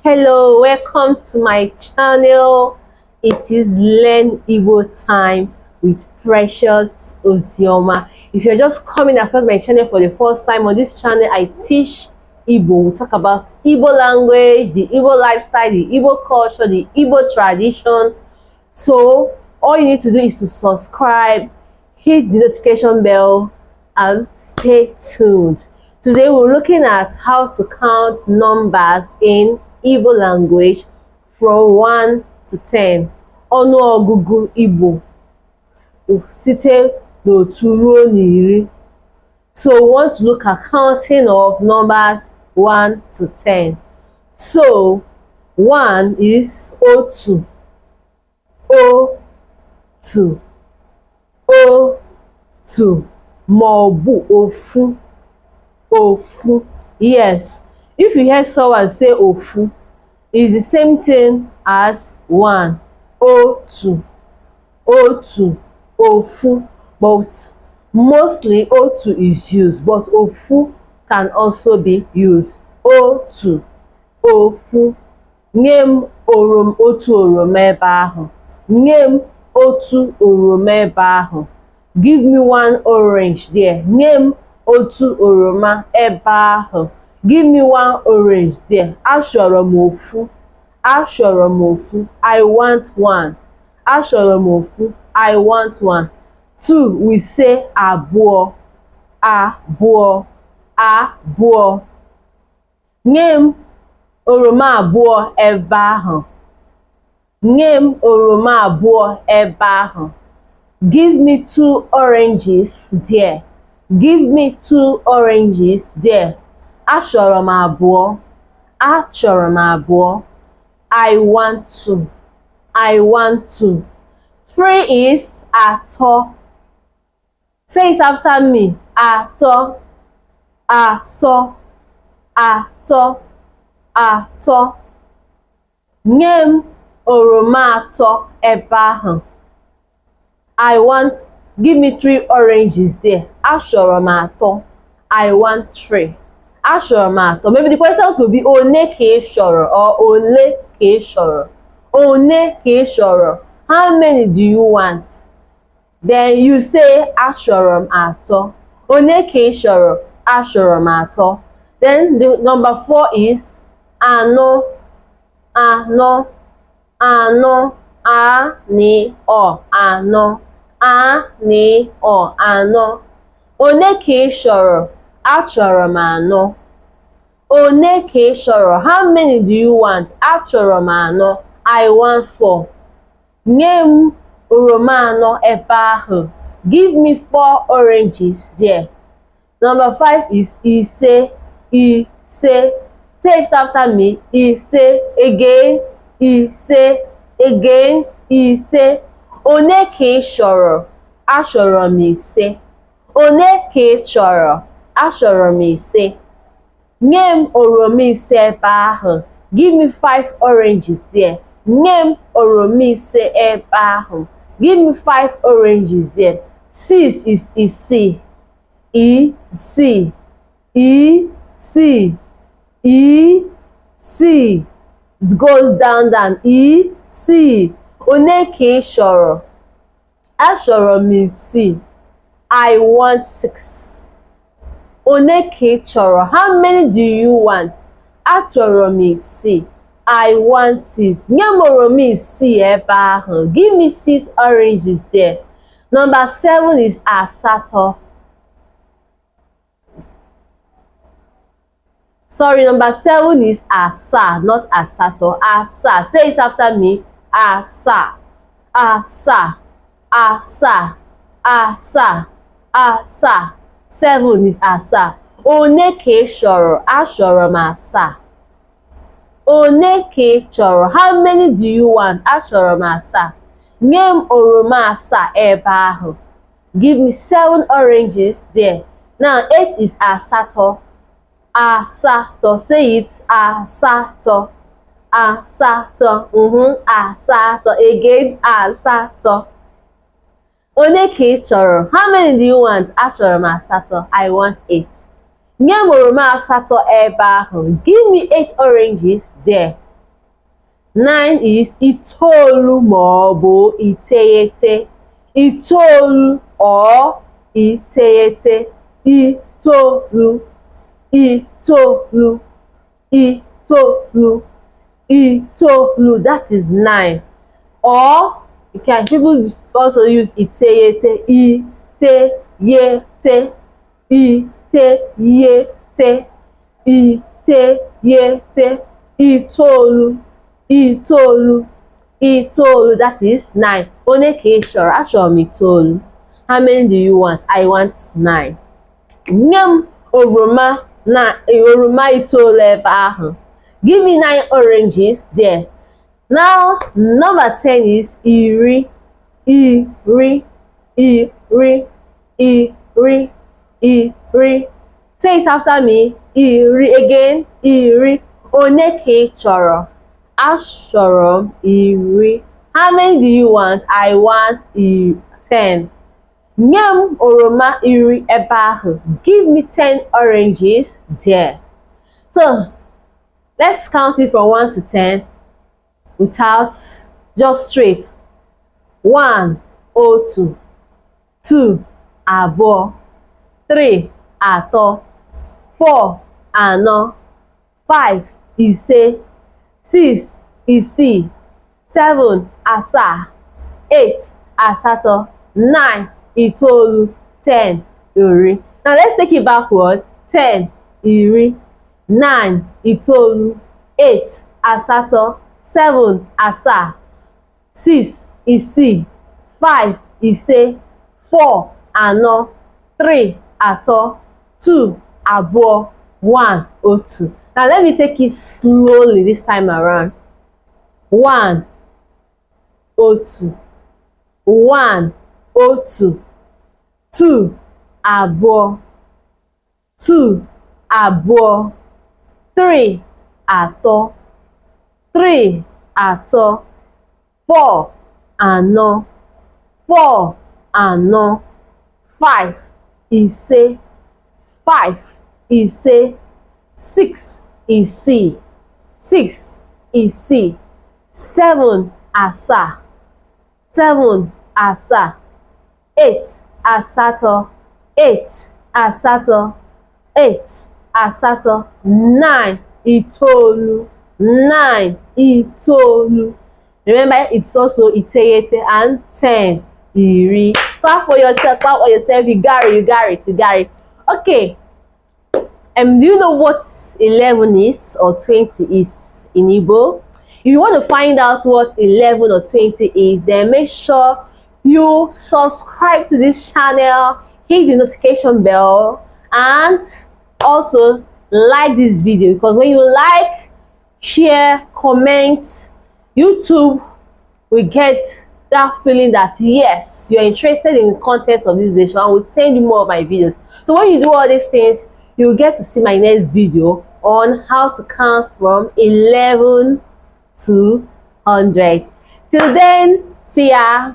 Hello, welcome to my channel. It is Learn Igbo time with Precious Ozioma. If you're just coming across my channel for the first time, on this channel I teach Igbo. We talk about Igbo language, the Igbo lifestyle, the Igbo culture, the Igbo tradition. So all you need to do is to subscribe, hit the notification bell, and stay tuned. Today we're looking at how to count numbers in Igbo language from 1 to 10. Ọnụọgụgụ Igbo site n'otu ruo n'iri. So we want to look at counting of numbers 1 to 10. So 1 is otu, otu, otu, maọbụ ofu, ofu. Yes, if you hear someone say ofu, it's the same thing as 1. Otu, otu, ofu. But mostly otu is used, but ofu can also be used. Otu, ofu. Nye m otu oroma ebe ahụ. Nye m otu oroma ebe ahụ. Give me one orange there. Nye m otu oroma ebe ahụ. Give me one orange there. Achọrọ m ofu. Achọrọ m ofu. I want one. Achọrọ m ofu. I want one. 2, we say abụọ. Abụọ. Abụọ. Nye m oroma abụọ ebe ahụ. Nye m oroma abụọ ebe ahụ. Give me 2 oranges there. Give me 2 oranges there. Achọrọ m abụọ. Achọrọ m abụọ. I want to. I want to. 3 is atọ. Say it after me. Atọ. Atọ. Atọ. Atọ. Nye m oroma atọ ebe ahụ. I want. Give me 3 oranges there. Achọrọ m atọ. I want 3. Achọrọ m atọ. Maybe the question could be one ka ị chọrọ or ole ka ị chọrọ. One ka ị chọrọ. How many do you want? Then you say achọrọ m atọ. One ka ị chọrọ. Achọrọ m atọ. Then the number 4 is anọ. Anọ. Anọ. A-ni-ọ. Anọ. A-ni-ọ. Anọ. One ka ị chọrọ. Achọrọ m anọ. One ka ị chọrọ. How many do you want? Achọrọ m anọ. I want 4. Nye m oroma anọ ebe ahụ. Give me 4 oranges there. Number 5 is ise. Ise. Say it after me. Ise. Again. Ise. Again. Ise. One ka ị chọrọ. Achọrọ m ise. One ka ị chọrọ. Achọrọ m ise. Nye m oroma ise ebe ahụ. Give me 5 oranges there. Nye m oroma ise ebe ahụ. Give me 5 oranges there. 6 is isii. Isii. Isii. Isii. It goes down. Isii. One ka ị chọrọ. Achọrọ m isii. I want 6. One ka ị chọrọ. How many do you want? Achọrọ m isii. I want 6. Nye m oroma isii ebe ahụ. Give me 6 oranges there. Number 7 is asatọ. Sorry, number 7 is asa, not asatọ. Asa. Say it after me. Asa. Asa. Asa. Asa. Asa. 7 is asa. One ka ị chọrọ. Achọrọ m asa. One ka ị chọrọ. How many do you want? Achọrọ m asa. Nye m oroma asa ebe ahụ. Give me 7 oranges there. Now 8 is asatọ. Asatọ. Say it. Asatọ. Asatọ. Asatọ. Again. Asatọ. One ka ị chọrọ. How many do you want? Achọrọ m asatọ. I want 8. Nye m oroma asatọ ebe ahụ. Give me 8 oranges there. 9 is itoolu maọbụ iteghete. Itoolu or iteghete. Itoolu, itoolu, itoolu, itoolu. That is 9. Or people also use iteghete. Iteyete, iteyete, iteyete. Itoolu, itoolu, itoolu. That is 9. Onye ka ị chọrọ? Achọrọ m itoolu. How many do you want? I want 9. Nye m oroma itoolu ebe ahụ. Give me 9 oranges there. Now, number 10 is iri, iri, iri, iri, iri. Say it after me. Iri again. Iri. Onye ka ị chọrọ? Achọrọ m iri. How many do you want? I want 10. Nye m oroma iri ebe ahụ. Give me 10 oranges there. So, let's count it from 1 to 10 without, just straight. 1, otu. 2, abụọ. 3, atọ. 4, anọ. 5, ise. 6, isii. 7, asaa. 8, asatọ. 9, itoolu. 10, iri. Now let's take it backward. 10, iri. 9, itoolu. 8, asatọ. 7, asaa. 6, isii. 5, ise. 4, anọ. 3, atọ. 2, abụọ. 1, otu. Now let me take it slowly this time around. 1, otu. 1, otu. 2, abụọ. 2, abụọ. 3, atọ. 3, atọ. 4, anọ. 4, anọ. 5, ise. 5, ise. 6, isii. 6, isii. 7, asaa. 7, asaa. 8, asatọ. 8, asatọ. 8, asatọ. 9, itoolu. 9, itoolu. Remember, it's also iteghete and 10, iri. Clap for yourself, clap for yourself. You got it. Okay. Do you know what 11 is or 20 is in Igbo? If you want to find out what 11 or 20 is, then make sure you subscribe to this channel, hit the notification bell, and also like this video, because when you like, share, comment, YouTube will get that feeling that yes, you're interested in the content of this video, and will send you more of my videos. So when you do all these things, you'll get to see my next video on how to count from 11 to 100. Till then, see ya.